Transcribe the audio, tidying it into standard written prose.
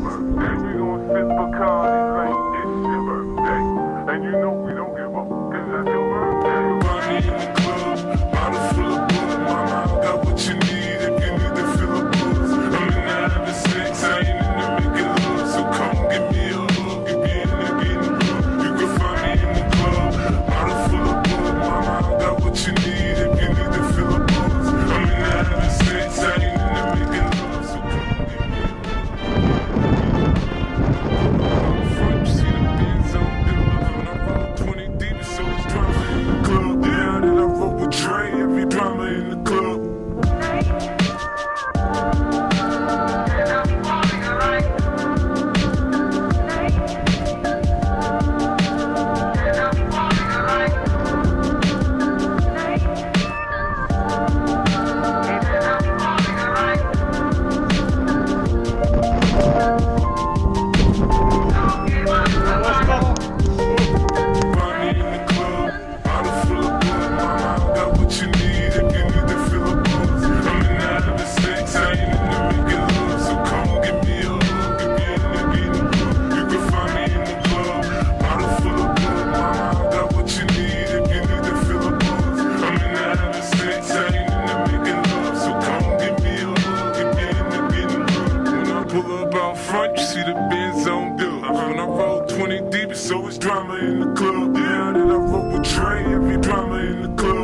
We gon' sip Bacardi like it's your birthday. And you know we don't give up, cause that's your birthday. Money in the club, bottle full of booze. Mama, I got what you need if you need to fill a booze. I'm in the having sex, I ain't in the making love. So come give me a hug if you're in the getting rough. You can find me in the club, bottle full of booze. Mama, I got what you need if you need to fill a booze. I'm in the having sex, I ain't in the making love. So come give me a hug. Front, you see the Benz on building. When I roll 20 deep, it's so it's drama in the club. Yeah, then I roll with Dre, every drama in the club. Front, you see the Benz on good. When I roll 20 deep, it's always drama in the club. Yeah, then I roll with Dre, every drama in the club.